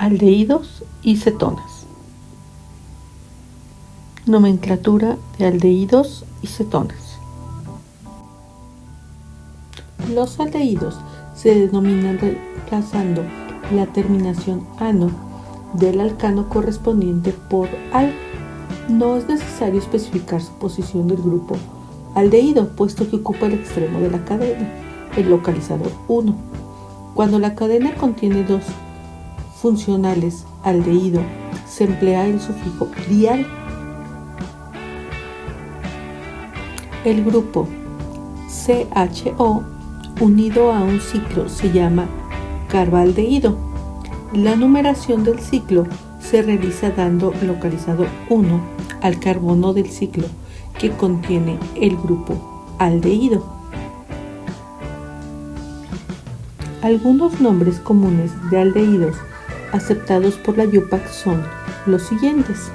Aldehídos y cetonas. Nomenclatura de aldehídos y cetonas. Los aldehídos se denominan reemplazando la terminación -ano del alcano correspondiente por -al. No es necesario especificar su posición del grupo aldehído, puesto que ocupa el extremo de la cadena, el localizador 1. Cuando la cadena contiene dos funcionales aldehído, se emplea el sufijo dial. El grupo CHO unido a un ciclo se llama carbaldehído. La numeración del ciclo se realiza dando localizador 1 al carbono del ciclo que contiene el grupo aldehído. Algunos nombres comunes de aldehídos aceptados por la IUPAC son los siguientes.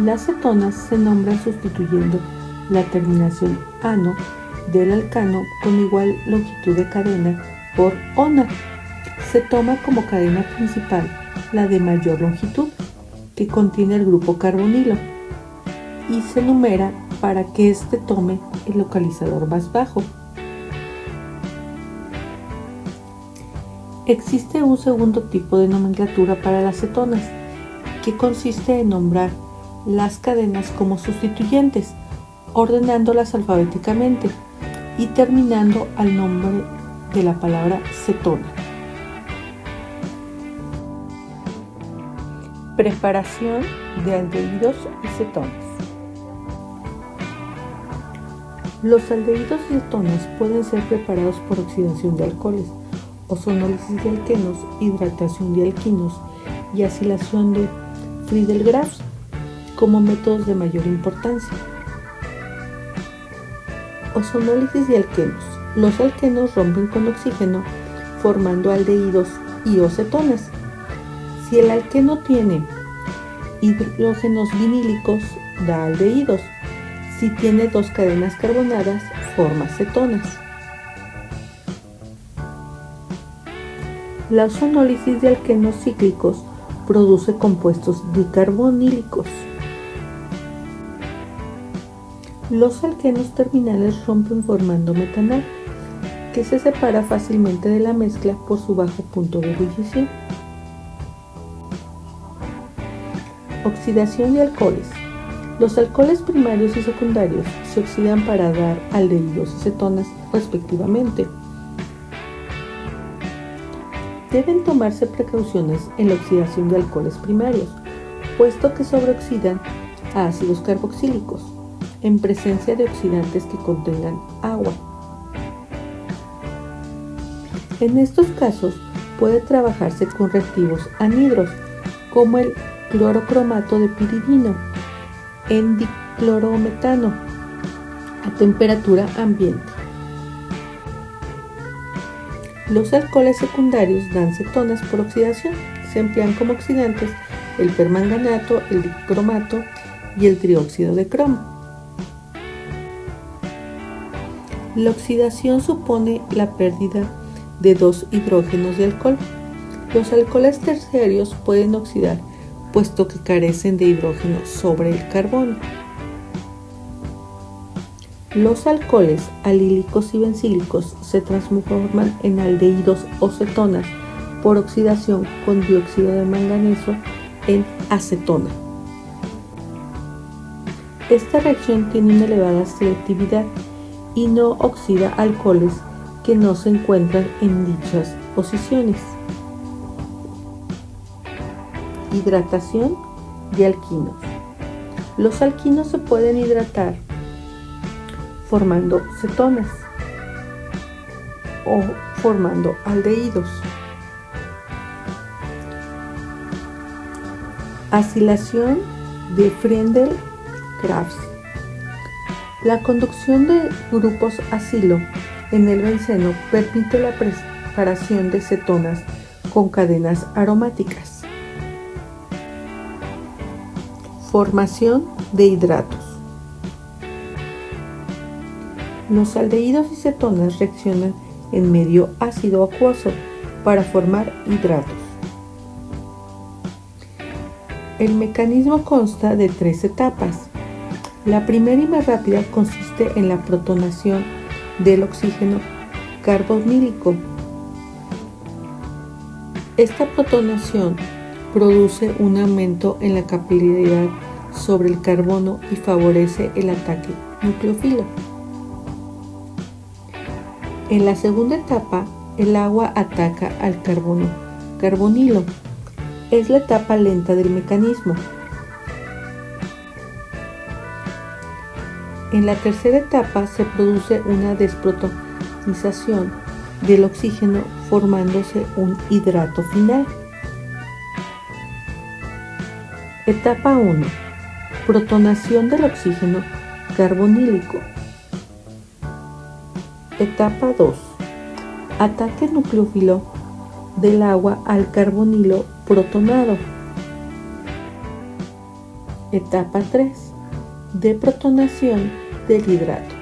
Las cetonas se nombran sustituyendo la terminación -ano del alcano con igual longitud de cadena por -ona. Se toma como cadena principal la de mayor longitud, que contiene el grupo carbonilo, y se numera para que éste tome el localizador más bajo. Existe un segundo tipo de nomenclatura para las cetonas, que consiste en nombrar las cadenas como sustituyentes, ordenándolas alfabéticamente y terminando al nombre de la palabra cetona. Preparación de aldehídos y cetonas. Los aldehídos y cetonas pueden ser preparados por oxidación de alcoholes, ozonólisis de alquenos, hidratación de alquinos y acilación de Friedel-Crafts como métodos de mayor importancia. Ozonólisis de alquenos. Los alquenos rompen con oxígeno formando aldehídos y o cetonas. Si el alqueno tiene hidrógenos vinílicos, da aldehídos. Si tiene dos cadenas carbonadas, forma cetonas. La ozonólisis de alquenos cíclicos produce compuestos dicarbonílicos. Los alquenos terminales rompen formando metanal, que se separa fácilmente de la mezcla por su bajo punto de ebullición. Oxidación de alcoholes. Los alcoholes primarios y secundarios se oxidan para dar aldehídos y cetonas respectivamente. Deben tomarse precauciones en la oxidación de alcoholes primarios, puesto que sobreoxidan a ácidos carboxílicos en presencia de oxidantes que contengan agua. En estos casos puede trabajarse con reactivos anhidros, como el clorocromato de piridino en diclorometano a temperatura ambiente. Los alcoholes secundarios dan cetonas por oxidación. Se emplean como oxidantes el permanganato, el dicromato y el trióxido de cromo. La oxidación supone la pérdida de dos hidrógenos de alcohol. Los alcoholes terciarios pueden oxidar, puesto que carecen de hidrógeno sobre el carbono. Los alcoholes alílicos y bencílicos se transforman en aldehídos o cetonas por oxidación con dióxido de manganeso en acetona. Esta reacción tiene una elevada selectividad y no oxida alcoholes que no se encuentran en dichas posiciones. Hidratación de alquinos. Los alquinos se pueden hidratar formando cetonas o formando aldehídos. Acilación de Friedel-Crafts. La conducción de grupos acilo en el benceno permite la preparación de cetonas con cadenas aromáticas. Formación de hidratos. Los aldehídos y cetonas reaccionan en medio ácido acuoso para formar hidratos. El mecanismo consta de 3 etapas. La primera y más rápida consiste en la protonación del oxígeno carbonílico. Esta protonación produce un aumento en la capilaridad sobre el carbono y favorece el ataque nucleófilo. En la segunda etapa, el agua ataca al carbonilo. Es la etapa lenta del mecanismo. En la tercera etapa se produce una desprotonización del oxígeno formándose un hidrato final. Etapa 1. Protonación del oxígeno carbonílico. Etapa 2. Ataque nucleófilo del agua al carbonilo protonado. Etapa 3. Deprotonación del hidrato.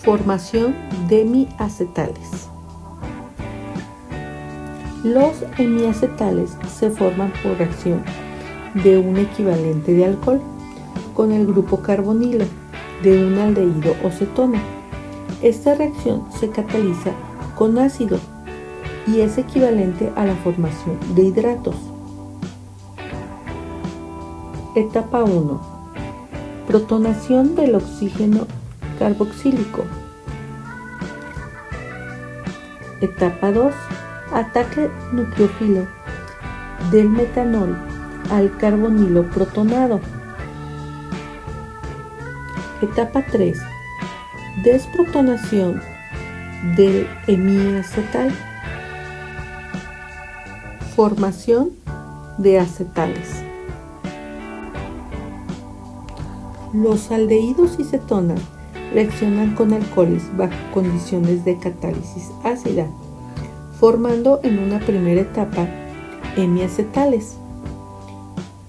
Formación de hemiacetales. Los hemiacetales se forman por reacción de un equivalente de alcohol con el grupo carbonilo de un aldehído o cetona. Esta reacción se cataliza con ácido y es equivalente a la formación de hidratos. Etapa 1. Protonación del oxígeno carboxílico. Etapa 2. Ataque nucleófilo del metanol al carbonilo protonado. Etapa 3. Desprotonación del hemiacetal. Formación de acetales. Los aldehídos y cetonas reaccionan con alcoholes bajo condiciones de catálisis ácida, formando en una primera etapa hemiacetales,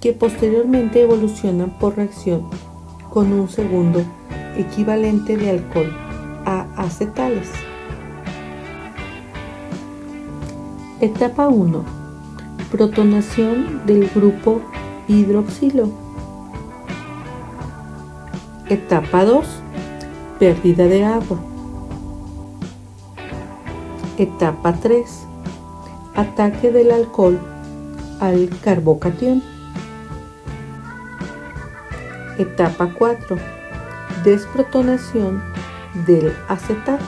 que posteriormente evolucionan por reacción con un segundo equivalente de alcohol a acetales. Etapa 1. Protonación del grupo hidroxilo. Etapa 2. Pérdida de agua. Etapa 3. Ataque del alcohol al carbocatión. Etapa 4. Desprotonación del acetal.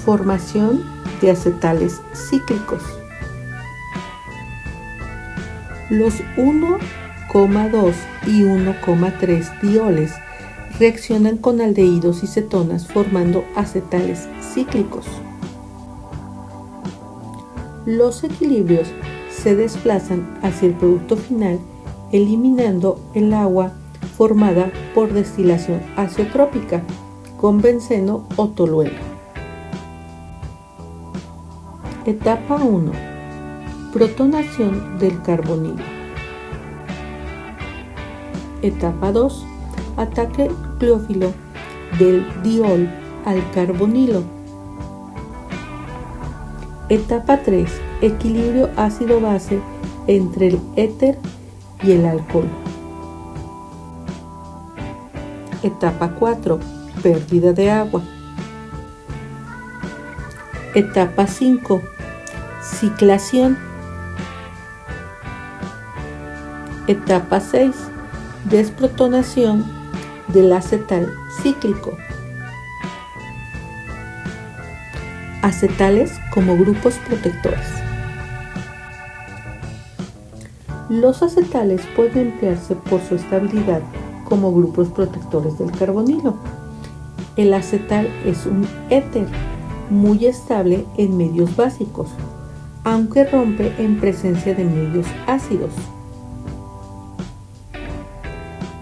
Formación de acetales cíclicos. Los 1,2 y 1,3 dioles reaccionan con aldehídos y cetonas formando acetales cíclicos. Los equilibrios se desplazan hacia el producto final, eliminando el agua formada por destilación azeotrópica con benceno o tolueno. Etapa 1. Protonación del carbonilo. Etapa 2. Ataque nucleófilo del diol al carbonilo. Etapa 3. Equilibrio ácido-base entre el éter y el alcohol. Etapa 4. Pérdida de agua. Etapa 5. Ciclación. Etapa 6. Desprotonación del acetal cíclico. Acetales como grupos protectores. Los acetales pueden emplearse por su estabilidad como grupos protectores del carbonilo. El acetal es un éter muy estable en medios básicos, aunque rompe en presencia de medios ácidos.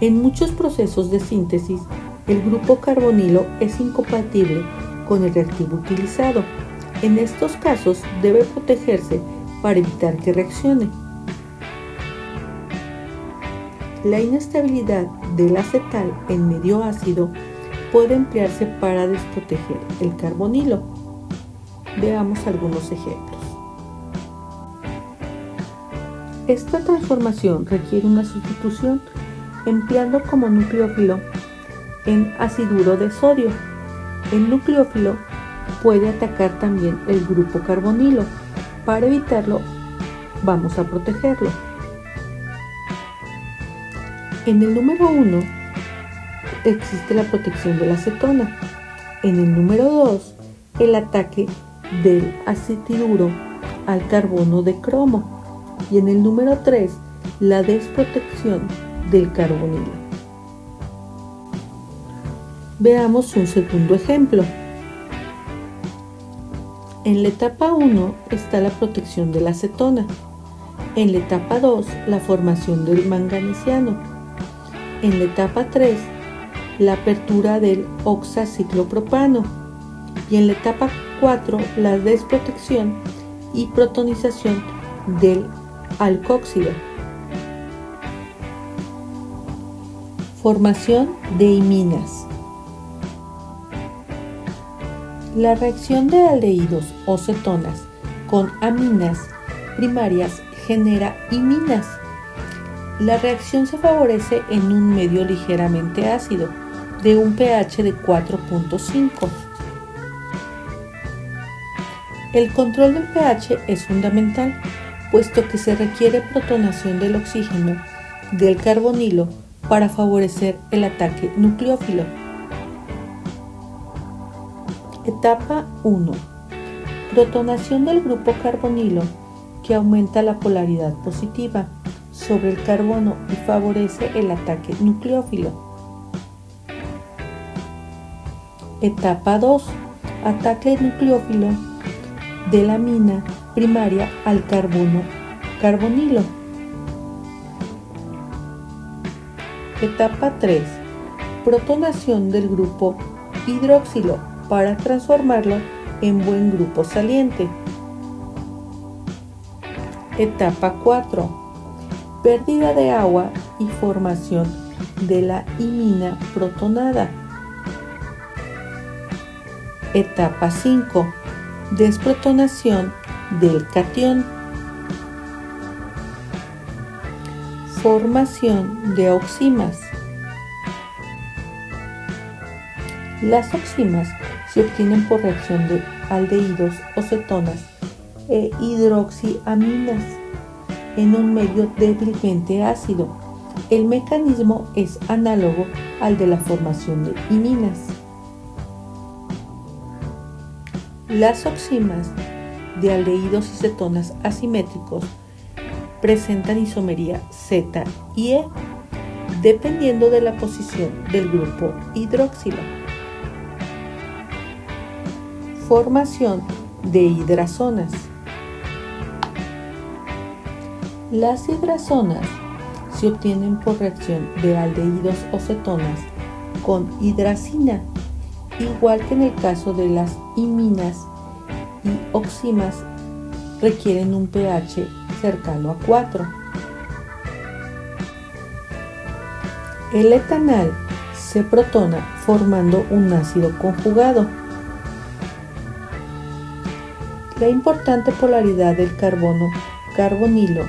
En muchos procesos de síntesis, el grupo carbonilo es incompatible con el reactivo utilizado. En estos casos debe protegerse para evitar que reaccione. La inestabilidad del acetal en medio ácido puede emplearse para desproteger el carbonilo. Veamos algunos ejemplos. Esta transformación requiere una sustitución empleando como nucleófilo en aciduro de sodio. El nucleófilo puede atacar también el grupo carbonilo. Para evitarlo, vamos a protegerlo. En el número 1 existe la protección de la acetona. En el número 2, el ataque del aciduro al carbono de cromo. Y en el número 3, la desprotección del carbonilo. Veamos un segundo ejemplo. En la etapa 1 está la protección de la acetona. En la etapa 2, la formación del manganesiano. En la etapa 3, la apertura del oxaciclopropano. Y en la etapa 4, la desprotección y protonización del alcoxilo. Formación de iminas. La reacción de aldehídos o cetonas con aminas primarias genera iminas. La reacción se favorece en un medio ligeramente ácido, de un pH de 4.5. El control del pH es fundamental, puesto que se requiere protonación del oxígeno del carbonilo para favorecer el ataque nucleófilo. Etapa 1. Protonación del grupo carbonilo que aumenta la polaridad positiva sobre el carbono y favorece el ataque nucleófilo. Etapa 2. Ataque nucleófilo de la amina primaria al carbonilo. Etapa 3. Protonación del grupo hidroxilo para transformarlo en buen grupo saliente. Etapa 4. Pérdida de agua y formación de la imina protonada. Etapa 5. Desprotonación del catión. Formación de oximas. Las oximas se obtienen por reacción de aldehídos o cetonas e hidroxiaminas en un medio débilmente ácido. El mecanismo es análogo al de la formación de iminas. Las oximas de aldehídos y cetonas asimétricos presentan isomería Z y E, dependiendo de la posición del grupo hidroxilo. Formación de hidrazonas. Las hidrazonas se obtienen por reacción de aldehídos o cetonas con hidracina, igual que en el caso de las iminas, y oximas requieren un pH cercano a 4. El etanal se protona formando un ácido conjugado. La importante polaridad del carbono-carbonilo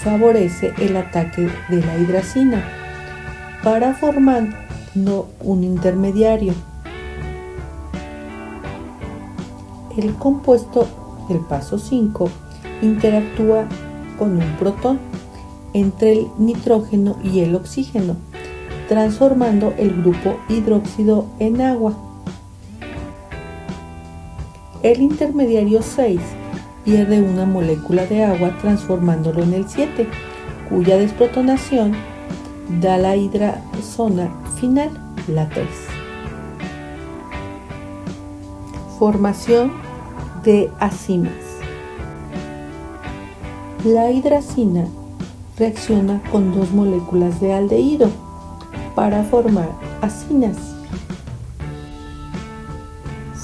favorece el ataque de la hidracina para formando un intermediario. El compuesto del paso 5 interactúa con un protón entre el nitrógeno y el oxígeno, transformando el grupo hidróxido en agua. El intermediario 6 pierde una molécula de agua transformándolo en el 7, cuya desprotonación da la hidrazona final, la 3. Formación de acinas. La hidracina reacciona con dos moléculas de aldehído para formar acinas.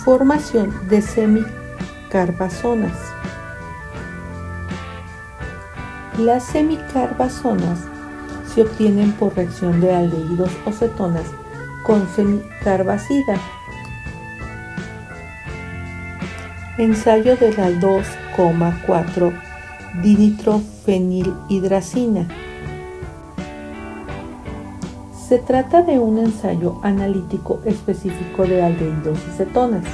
Formación de semicarbazonas. Las semicarbazonas se obtienen por reacción de aldehídos o cetonas con semicarbazida. Ensayo de la 2,4 dinitrofenilhidracina. Se trata de un ensayo analítico específico de aldehídos y cetonas.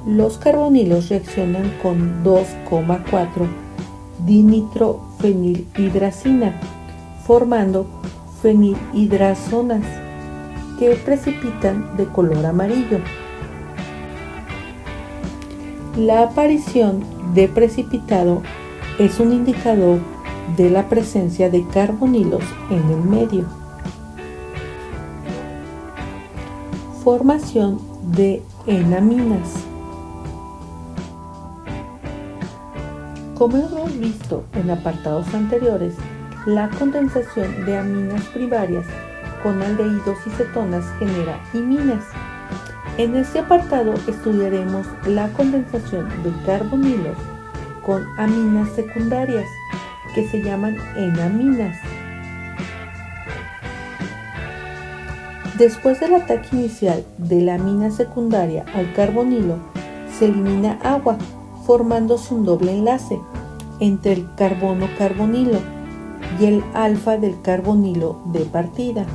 Los carbonilos reaccionan con 2,4 dinitrofenilhidracina, formando fenilhidrazonas que precipitan de color amarillo. La aparición de precipitado es un indicador de la presencia de carbonilos en el medio. Formación de enaminas. Como hemos visto en apartados anteriores, la condensación de aminas primarias con aldehídos y cetonas genera iminas. En este apartado estudiaremos la condensación de carbonilos con aminas secundarias, que se llaman enaminas. Después del ataque inicial de la amina secundaria al carbonilo, se elimina agua, formándose un doble enlace entre el carbono-carbonilo y el alfa del carbonilo de partida.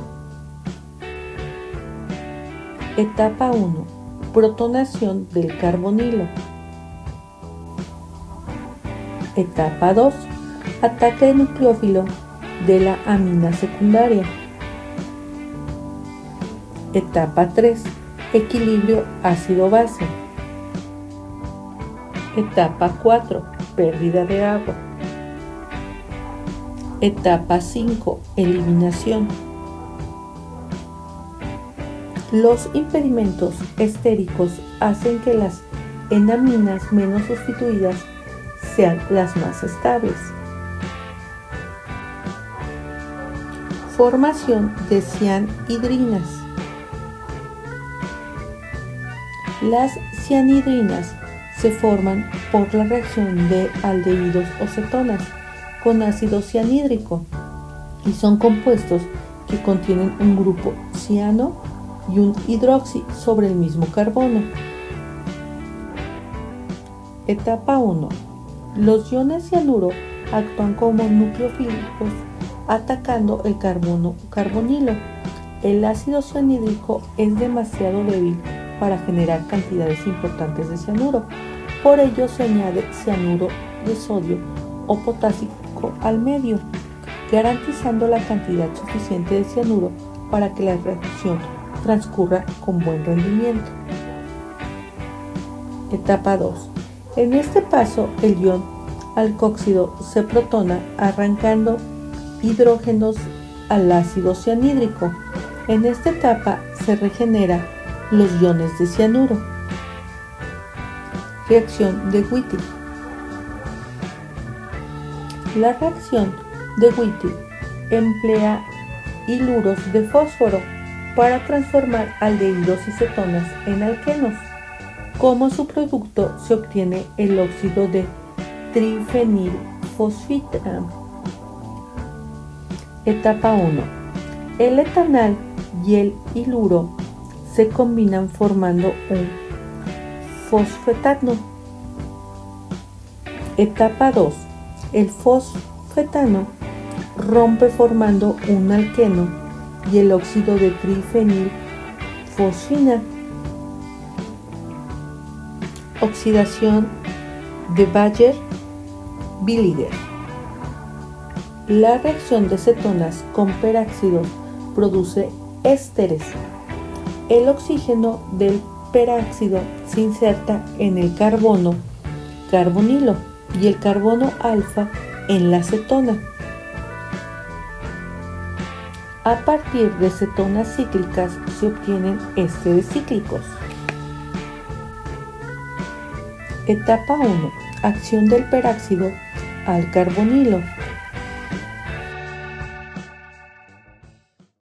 Etapa 1. Protonación del carbonilo. Etapa 2. Ataque de nucleófilo de la amina secundaria. Etapa 3. Equilibrio ácido-base. Etapa 4. Pérdida de agua. Etapa 5. Eliminación. Los impedimentos estéricos hacen que las enaminas menos sustituidas sean las más estables. Formación de cianhidrinas. Las cianhidrinas se forman por la reacción de aldehídos o cetonas con ácido cianhídrico y son compuestos que contienen un grupo ciano y un hidroxi sobre el mismo carbono. Etapa 1. Los iones cianuro actúan como nucleofílicos atacando el carbono-carbonilo. El ácido cianhídrico es demasiado débil para generar cantidades importantes de cianuro. Por ello se añade cianuro de sodio o potásico al medio, garantizando la cantidad suficiente de cianuro para que la reacción transcurra con buen rendimiento. Etapa 2. En este paso, el ion alcoxído se protona arrancando hidrógenos al ácido cianhídrico. En esta etapa se regenera los iones de cianuro. Reacción de Wittig. La reacción de Wittig emplea hiluros de fósforo para transformar aldehídos y cetonas en alquenos. Como subproducto se obtiene el óxido de trifenilfosfita. Etapa 1. El etanal y el hiluro se combinan formando un fosfetano. Etapa 2. El fosfetano rompe formando un alqueno y el óxido de trifenilfosfina. Oxidación de Baeyer-Villiger. La reacción de cetonas con peráxido produce ésteres. El oxígeno del peráxido se inserta en el carbono-carbonilo y el carbono alfa en la cetona. A partir de cetonas cíclicas se obtienen ésteres cíclicos. Etapa 1. Acción del peráxido al carbonilo.